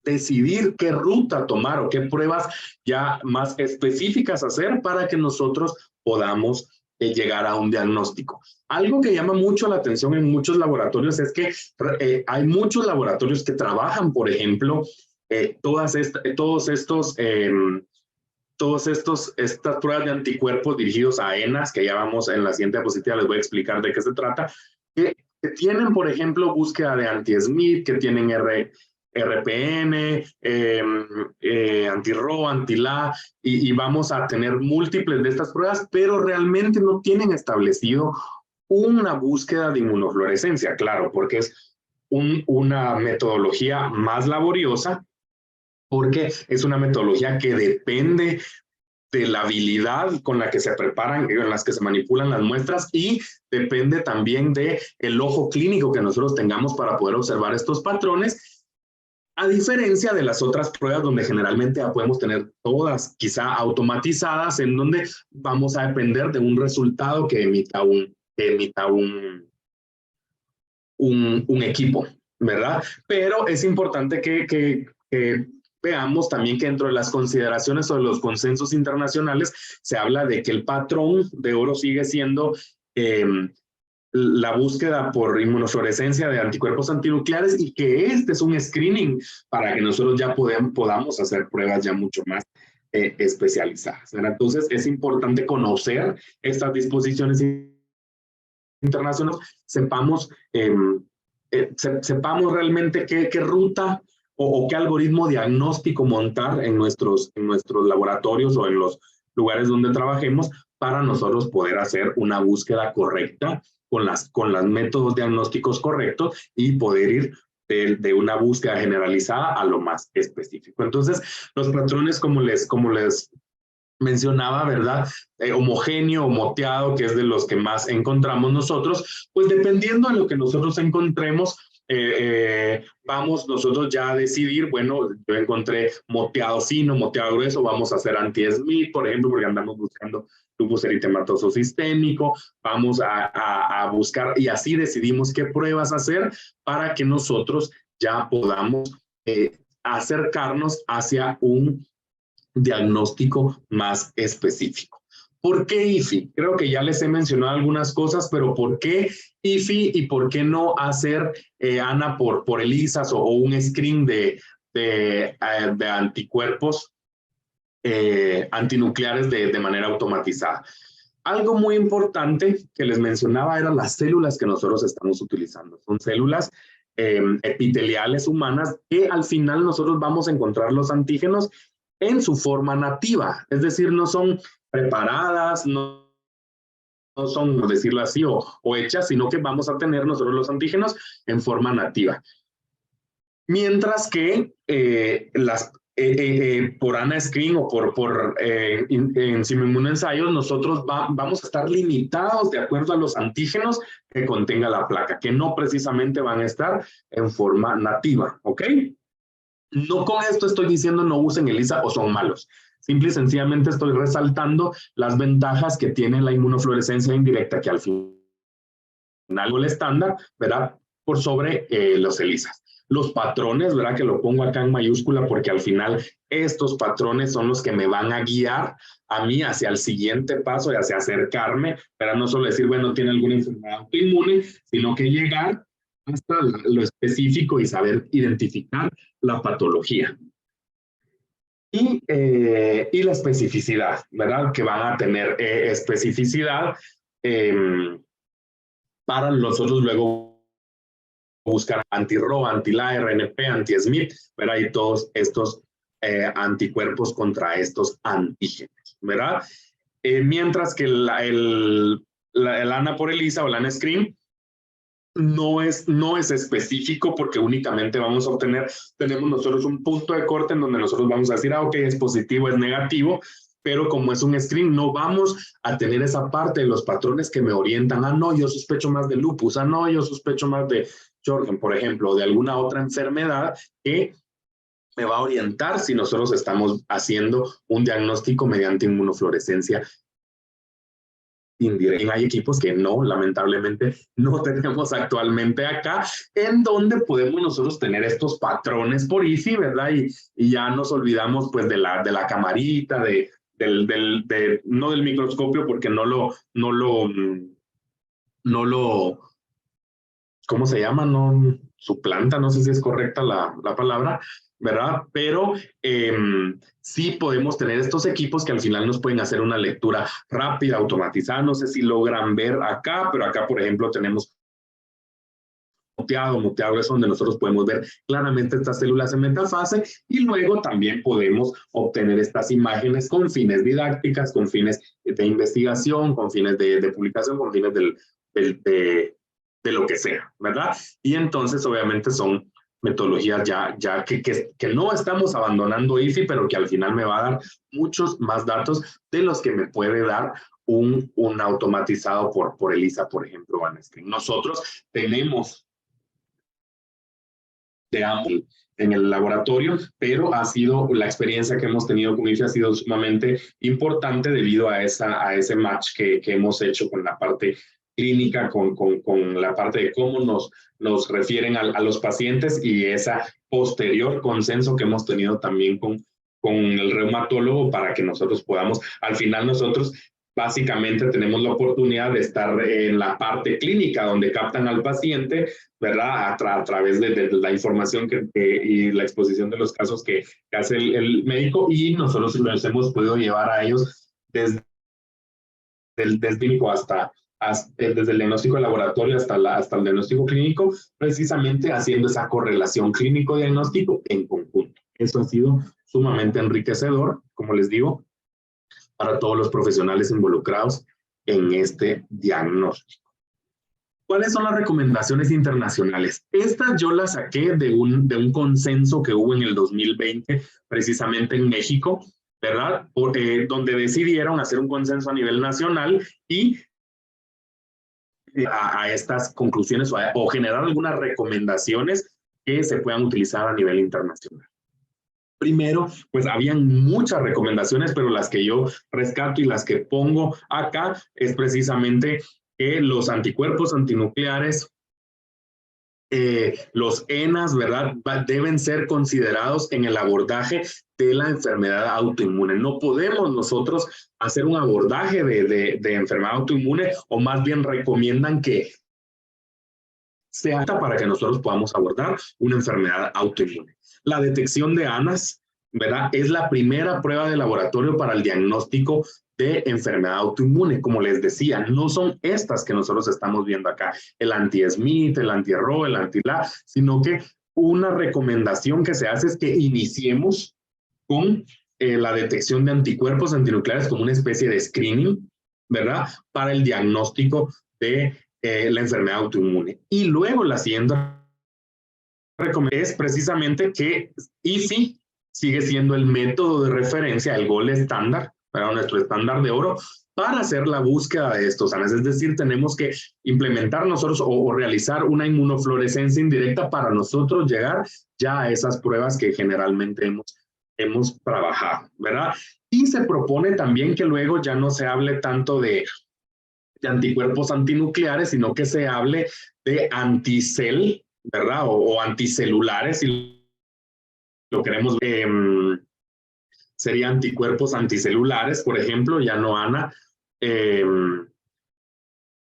decidir qué ruta tomar o qué pruebas ya más específicas hacer para que nosotros podamos llegar a un diagnóstico. Algo que llama mucho la atención en muchos laboratorios es que hay muchos laboratorios que trabajan, por ejemplo, estas pruebas de anticuerpos dirigidos a ENAs, que ya vamos en la siguiente diapositiva, les voy a explicar de qué se trata, que tienen, por ejemplo, búsqueda de anti-SMID, que tienen RPN, anti-RO, anti-LA, y vamos a tener múltiples de estas pruebas, pero realmente no tienen establecido una búsqueda de inmunofluorescencia, claro, porque es una metodología más laboriosa, porque es una metodología que depende de la habilidad con la que se preparan, en las que se manipulan las muestras, y depende también del ojo clínico que nosotros tengamos para poder observar estos patrones, a diferencia de las otras pruebas donde generalmente ya podemos tener todas quizá automatizadas, en donde vamos a depender de un resultado que emita un equipo, ¿verdad? Pero es importante que veamos también que dentro de las consideraciones o de los consensos internacionales se habla de que el patrón de oro sigue siendo la búsqueda por inmunofluorescencia de anticuerpos antinucleares, y que este es un screening para que nosotros ya podamos hacer pruebas ya mucho más especializadas, ¿verdad? Entonces es importante conocer estas disposiciones internacionales, sepamos realmente qué ruta o qué algoritmo diagnóstico montar en nuestros laboratorios o en los lugares donde trabajemos para nosotros poder hacer una búsqueda correcta con los métodos diagnósticos correctos y poder ir de una búsqueda generalizada a lo más específico. Entonces, los patrones, como les mencionaba, ¿verdad? Homogéneo o moteado, que es de los que más encontramos nosotros, pues dependiendo de lo que nosotros encontremos, vamos nosotros ya a decidir, bueno, yo encontré moteado fino, moteado grueso, vamos a hacer anti-SMID, por ejemplo, porque andamos buscando lupus eritematoso sistémico, vamos a buscar, y así decidimos qué pruebas hacer para que nosotros ya podamos acercarnos hacia un diagnóstico más específico. ¿Por qué IFI? Creo que ya les he mencionado algunas cosas, pero ¿por qué IFI y por qué no hacer, Ana, por ELISAs o un screen de anticuerpos antinucleares de manera automatizada? Algo muy importante que les mencionaba eran las células que nosotros estamos utilizando. Son células epiteliales humanas que al final nosotros vamos a encontrar los antígenos en su forma nativa, es decir, no son preparadas, no son, por decirlo así, o hechas, sino que vamos a tener nosotros los antígenos en forma nativa. Mientras que por AnaScreen o por enzima inmunoensayos, nosotros vamos a estar limitados de acuerdo a los antígenos que contenga la placa, que no precisamente van a estar en forma nativa, ¿ok? No con esto estoy diciendo no usen ELISA o son malos. Simple y sencillamente estoy resaltando las ventajas que tiene la inmunofluorescencia indirecta, que al final el estándar, ¿verdad? Por sobre los ELISAs. Los patrones, ¿verdad? Que lo pongo acá en mayúscula porque al final estos patrones son los que me van a guiar a mí hacia el siguiente paso y hacia acercarme, para no solo decir, bueno, tiene alguna enfermedad autoinmune, sino que llegar hasta lo específico y saber identificar la patología. Y la especificidad, ¿verdad? Que van a tener especificidad para nosotros luego buscar anti-RO, anti-LA, RNP, anti-SMID, ¿verdad? Y todos estos anticuerpos contra estos antígenos, ¿verdad? Mientras que el ANA por ELISA o el AnaScreen no es específico, porque únicamente vamos a obtener, tenemos nosotros un punto de corte en donde nosotros vamos a decir, ok, es positivo, es negativo, pero como es un screen, no vamos a tener esa parte de los patrones que me orientan, no, yo sospecho más de lupus, no, yo sospecho más de Sjögren, por ejemplo, o de alguna otra enfermedad que me va a orientar si nosotros estamos haciendo un diagnóstico mediante inmunofluorescencia indirecta. Hay equipos que no, lamentablemente, no tenemos actualmente acá, en donde podemos nosotros tener estos patrones por easy, ¿verdad? Y ya nos olvidamos pues de la camarita, no del microscopio, porque no lo, ¿cómo se llama? No suplanta, no sé si es correcta la palabra, ¿verdad? Pero sí podemos tener estos equipos que al final nos pueden hacer una lectura rápida, automatizada. No sé si logran ver acá, pero acá, por ejemplo, tenemos muteado es donde nosotros podemos ver claramente estas células en metafase y luego también podemos obtener estas imágenes con fines didácticas, con fines de investigación, con fines de publicación, con fines de lo que sea, ¿verdad? Y entonces obviamente son metodologías ya que no estamos abandonando easy, pero que al final me va a dar muchos más datos de los que me puede dar un automatizado por ELISA, por ejemplo, OneScreen. Nosotros tenemos de ambos en el laboratorio, pero ha sido la experiencia que hemos tenido con IFE ha sido sumamente importante debido a ese match que hemos hecho con la parte clínica, con la parte de cómo nos refieren a los pacientes y esa posterior consenso que hemos tenido también con el reumatólogo para que nosotros podamos, al final nosotros básicamente tenemos la oportunidad de estar en la parte clínica donde captan al paciente, ¿verdad? A través de la información y la exposición de los casos que hace el médico y nosotros los hemos podido llevar a ellos desde el clínico desde el diagnóstico de laboratorio hasta el diagnóstico clínico, precisamente haciendo esa correlación clínico-diagnóstico en conjunto. Eso ha sido sumamente enriquecedor, como les digo, para todos los profesionales involucrados en este diagnóstico. ¿Cuáles son las recomendaciones internacionales? Estas yo las saqué de un consenso que hubo en el 2020, precisamente en México, ¿verdad? Donde decidieron hacer un consenso a nivel nacional y a estas conclusiones o generar algunas recomendaciones que se puedan utilizar a nivel internacional. Primero, pues habían muchas recomendaciones, pero las que yo rescato y las que pongo acá es precisamente que los anticuerpos antinucleares, los ENAs, ¿verdad? Deben ser considerados en el abordaje de la enfermedad autoinmune. No podemos nosotros hacer un abordaje de enfermedad autoinmune o más bien recomiendan que sea apta para que nosotros podamos abordar una enfermedad autoinmune. La detección de ANAS, ¿verdad? Es la primera prueba de laboratorio para el diagnóstico de enfermedad autoinmune. Como les decía, no son estas que nosotros estamos viendo acá, el anti-Smith, el anti-Ro, el anti-La, sino que una recomendación que se hace es que iniciemos con la detección de anticuerpos antinucleares como una especie de screening, ¿verdad? Para el diagnóstico de la enfermedad autoinmune. Y luego la siguiente es precisamente que IFI sigue siendo el método de referencia, el gold estándar, para nuestro estándar de oro, para hacer la búsqueda de estos ANAs. Es decir, tenemos que implementar nosotros o realizar una inmunofluorescencia indirecta para nosotros llegar ya a esas pruebas que generalmente hemos trabajado, ¿verdad? Y se propone también que luego ya no se hable tanto de anticuerpos antinucleares, sino que se hable de anticel, ¿verdad? O anticelulares, si lo queremos ver, serían anticuerpos anticelulares, por ejemplo, ya no ANA.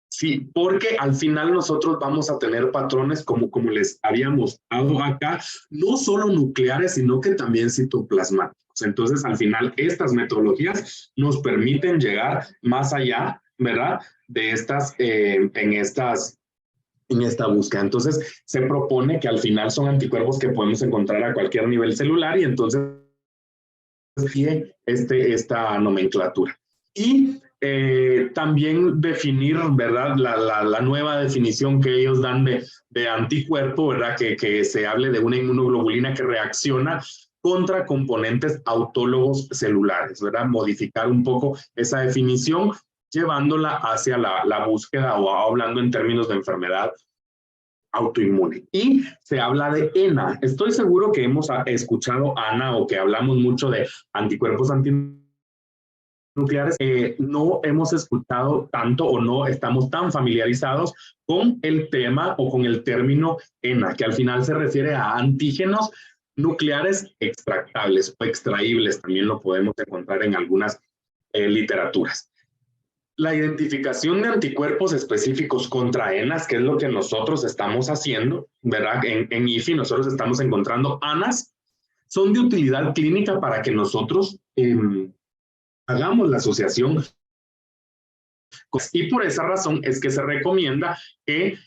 Sí, porque al final nosotros vamos a tener patrones como les había mostrado acá, no solo nucleares, sino que también citoplasmáticos. Entonces, al final, estas metodologías nos permiten llegar más allá, ¿verdad? De en esta búsqueda. Entonces, se propone que al final son anticuerpos que podemos encontrar a cualquier nivel celular y entonces esta nomenclatura. Y también definir, ¿verdad? La nueva definición que ellos dan de anticuerpo, ¿verdad? Que se hable de una inmunoglobulina que reacciona contra componentes autólogos celulares, ¿verdad? Modificar un poco esa definición llevándola hacia la búsqueda o hablando en términos de enfermedad autoinmune. Y se habla de ENA. Estoy seguro que hemos escuchado ANA o que hablamos mucho de anticuerpos antinucleares nucleares, no hemos escuchado tanto o no estamos tan familiarizados con el tema o con el término ENA, que al final se refiere a antígenos nucleares extractables o extraíbles, también lo podemos encontrar en algunas literaturas. La identificación de anticuerpos específicos contra ENAs, que es lo que nosotros estamos haciendo, ¿verdad? En IFI nosotros estamos encontrando ANAs, son de utilidad clínica para que nosotros hagamos la asociación. Y por esa razón es que se recomienda que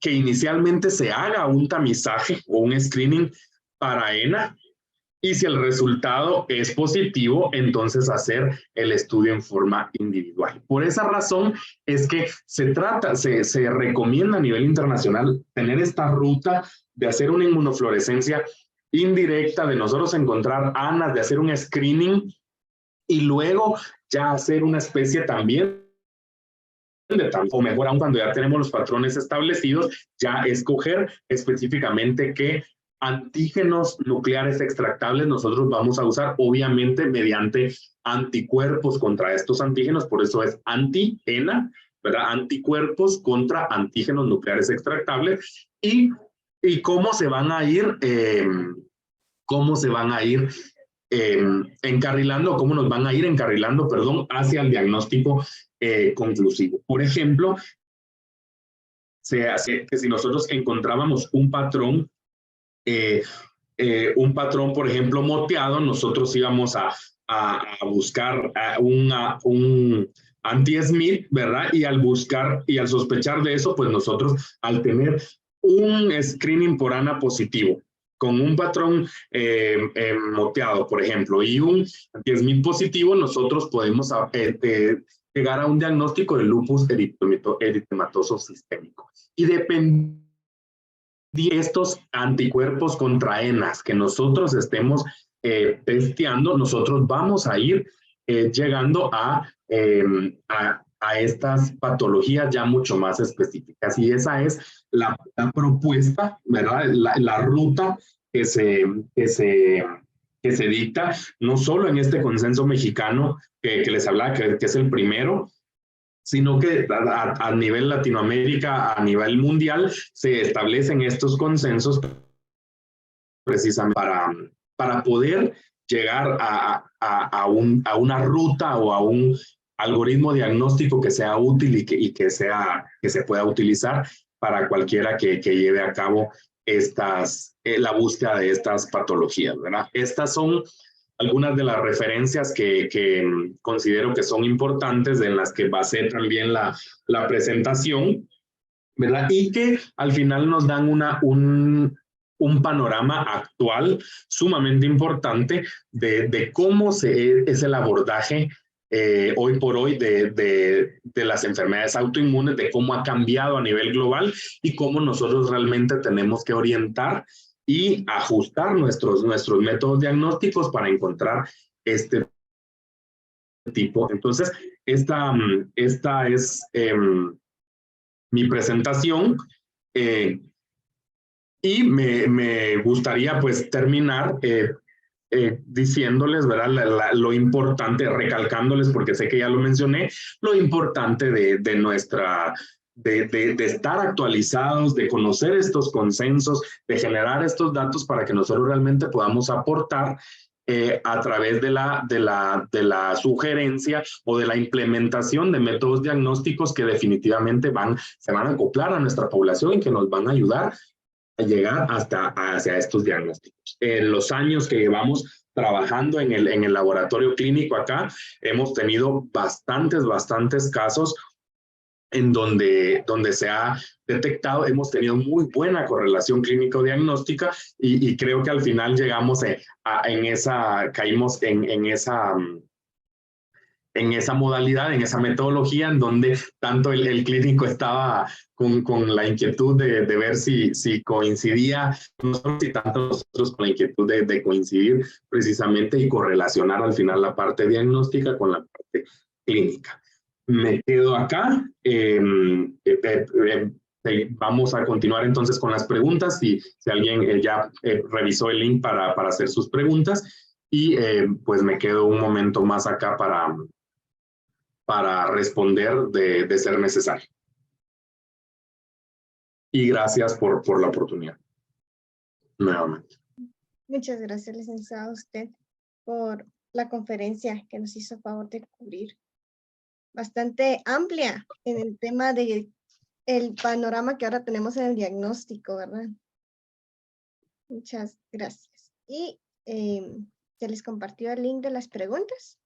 inicialmente se haga un tamizaje o un screening para ENA, y si el resultado es positivo, entonces hacer el estudio en forma individual. Por esa razón es que se recomienda a nivel internacional tener esta ruta de hacer una inmunofluorescencia indirecta, de nosotros encontrar ANAs, de hacer un screening y luego ya hacer una especie también o mejor aún cuando ya tenemos los patrones establecidos, ya escoger específicamente qué antígenos nucleares extractables nosotros vamos a usar, obviamente mediante anticuerpos contra estos antígenos, por eso es anti-ENA, ¿verdad? Anticuerpos contra antígenos nucleares extractables y cómo se van a ir, encarrilando, cómo nos van a ir encarrilando, perdón, hacia el diagnóstico conclusivo. Por ejemplo, se hace que si nosotros encontrábamos un patrón, por ejemplo, moteado, nosotros íbamos a buscar un anti-SMIT, ¿verdad? Y al buscar y al sospechar de eso, pues nosotros al tener un screening por ANA positivo, con un patrón moteado, por ejemplo, y un anti-SMIT positivo, nosotros podemos llegar a un diagnóstico de lupus eritematoso sistémico. Y depende de estos anticuerpos contra ENAs que nosotros estemos testeando, nosotros vamos a ir llegando a estas patologías ya mucho más específicas. Y esa es la propuesta, ¿verdad? La ruta que se dicta, no solo en este consenso mexicano que les hablaba, que es el primero, sino que a nivel Latinoamérica, a nivel mundial, se establecen estos consensos precisamente para poder llegar a una ruta o a un algoritmo diagnóstico que sea útil y que se pueda utilizar para cualquiera que lleve a cabo la búsqueda de estas patologías, ¿verdad? Estas son algunas de las referencias que considero que son importantes, en las que basé también la presentación, ¿verdad? Y que al final nos dan un panorama actual sumamente importante de cómo es el abordaje hoy por hoy de las enfermedades autoinmunes, de cómo ha cambiado a nivel global y cómo nosotros realmente tenemos que orientar y ajustar nuestros métodos diagnósticos para encontrar este tipo. Entonces, esta es mi presentación y me gustaría pues terminar diciéndoles, ¿verdad? Lo importante, recalcándoles, porque sé que ya lo mencioné, lo importante de nuestra... De estar actualizados, de conocer estos consensos, de generar estos datos para que nosotros realmente podamos aportar a través de la sugerencia o de la implementación de métodos diagnósticos que definitivamente se van a acoplar a nuestra población y que nos van a ayudar a llegar hacia estos diagnósticos. En los años que llevamos trabajando en el laboratorio clínico acá, hemos tenido bastantes casos en donde se ha detectado, hemos tenido muy buena correlación clínico-diagnóstica y creo que al final llegamos caímos en esa modalidad, en esa metodología en donde tanto el clínico estaba con la inquietud de ver si coincidía nosotros y tanto nosotros con la inquietud de coincidir precisamente y correlacionar al final la parte diagnóstica con la parte clínica. Me quedo acá. Vamos a continuar entonces con las preguntas. Si alguien ya revisó el link para hacer sus preguntas. y pues me quedo un momento más acá para responder de ser necesario. Y gracias por la oportunidad. Nuevamente.
Muchas gracias, licenciado, a usted por la conferencia que nos hizo favor de cubrir. Bastante amplia en el tema de el panorama que ahora tenemos en el diagnóstico, ¿verdad? Muchas gracias. Y se les compartió el link de las preguntas.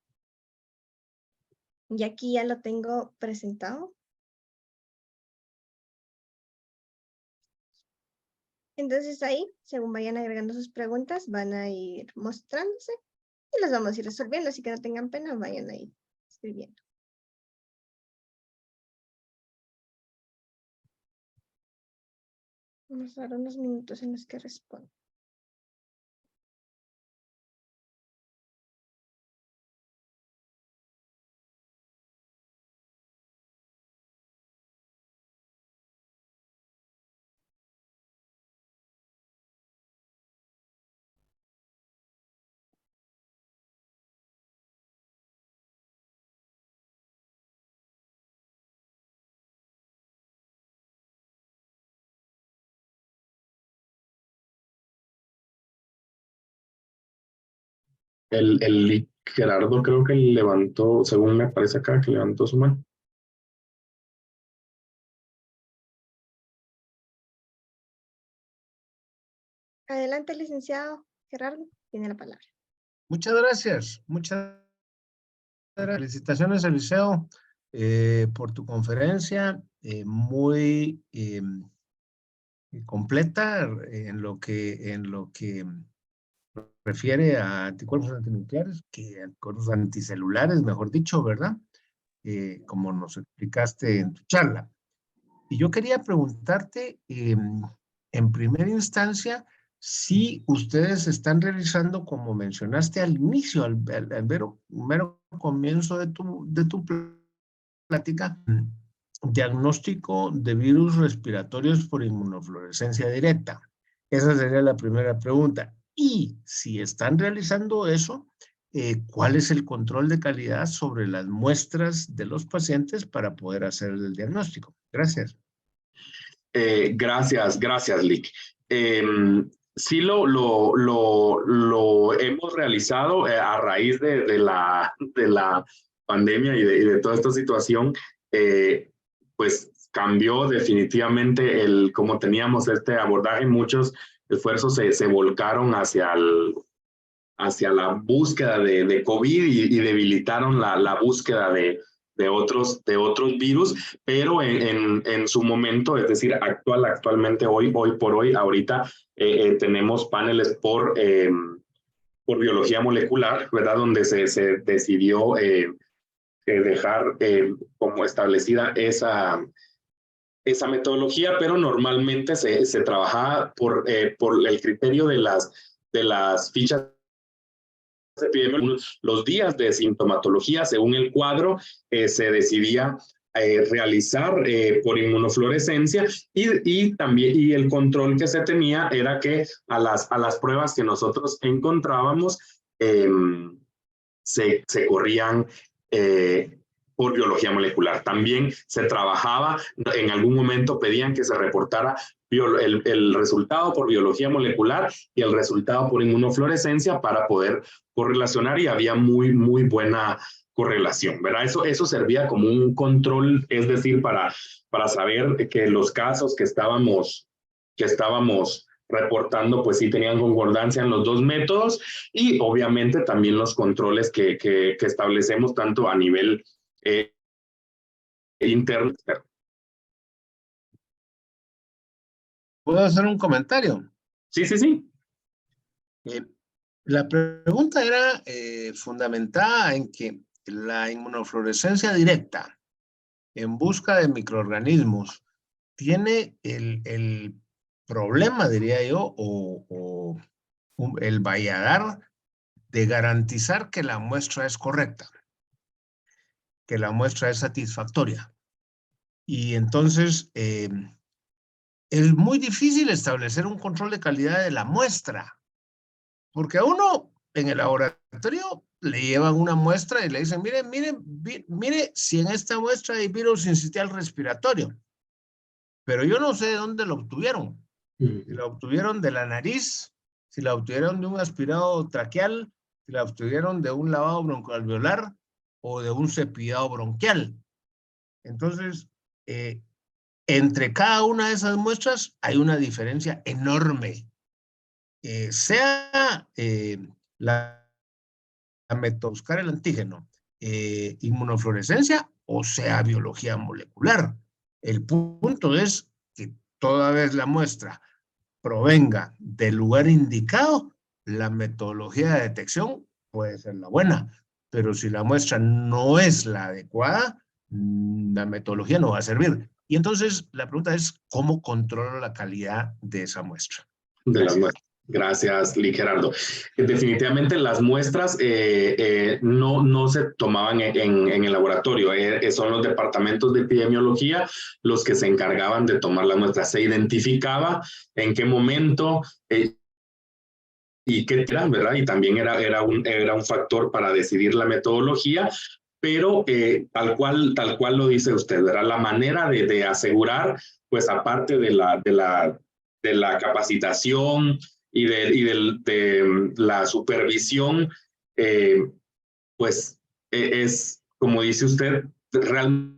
Y aquí ya lo tengo presentado. Entonces ahí, según vayan agregando sus preguntas, van a ir mostrándose y las vamos a ir resolviendo. Así que no tengan pena, vayan ahí escribiendo. Vamos a dar unos minutos en los que respondo.
El Gerardo creo que levantó, según me aparece acá, que levantó su mano.
Adelante, licenciado Gerardo, tiene la palabra.
Muchas gracias. Muchas gracias. Felicitaciones, Eliseo, por tu conferencia muy completa en lo que refiere a anticuerpos antinucleares, que anticuerpos anticelulares, mejor dicho, ¿verdad? Como nos explicaste en tu charla. Y yo quería preguntarte, en primera instancia, si ustedes están realizando, como mencionaste al inicio, al mero comienzo de tu plática, diagnóstico de virus respiratorios por inmunofluorescencia directa. Esa sería la primera pregunta. Y si están realizando eso, ¿cuál es el control de calidad sobre las muestras de los pacientes para poder hacer el diagnóstico? Gracias.
Gracias, Lick. Sí lo hemos realizado a raíz de la pandemia y de toda esta situación, pues cambió definitivamente como teníamos este abordaje. Muchos esfuerzos se volcaron hacia la búsqueda de COVID y debilitaron la búsqueda de otros virus, pero en su momento, es decir, actualmente, hoy por hoy, ahorita tenemos paneles por biología molecular, ¿verdad? Donde se decidió dejar como establecida esa metodología, pero normalmente se trabajaba por el criterio de las fichas los días de sintomatología. Según el cuadro, se decidía realizar por inmunofluorescencia y también el control que se tenía era que a las pruebas que nosotros encontrábamos se corrían por biología molecular. También se trabajaba, en algún momento pedían que se reportara el resultado por biología molecular y el resultado por inmunofluorescencia para poder correlacionar, y había muy buena correlación, ¿verdad? Eso servía como un control, es decir, para saber que los casos que estábamos reportando, pues sí tenían concordancia en los dos métodos, y obviamente también los controles que establecemos tanto a nivel interno.
¿Puedo hacer un comentario?
Sí.
La pregunta era fundamentada en que la inmunofluorescencia directa en busca de microorganismos tiene el problema, diría yo, o el valladar de garantizar que la muestra es correcta, que la muestra es satisfactoria. Y entonces es muy difícil establecer un control de calidad de la muestra, porque a uno en el laboratorio le llevan una muestra y le dicen, mire si en esta muestra hay virus sincitial respiratorio. Pero yo no sé de dónde lo obtuvieron. Si lo obtuvieron de la nariz, si la obtuvieron de un aspirado traqueal, si la obtuvieron de un lavado broncoalveolar o de un cepillado bronquial. Entonces, entre cada una de esas muestras hay una diferencia enorme. Sea la método buscar el antígeno, inmunofluorescencia o sea biología molecular. El punto es que toda vez la muestra provenga del lugar indicado, la metodología de detección puede ser la buena, pero si la muestra no es la adecuada, la metodología no va a servir. Y entonces la pregunta es, ¿cómo controlo la calidad de esa muestra?
De las muestras. Gracias, Lee Gerardo. Definitivamente las muestras no se tomaban en el laboratorio, son los departamentos de epidemiología los que se encargaban de tomar las muestras. Se identificaba en qué momento y qué era, ¿verdad? Y también era un factor para decidir la metodología, pero tal cual lo dice usted, ¿verdad? La manera de asegurar, pues aparte de la capacitación y de la supervisión, pues es, como dice usted, realmente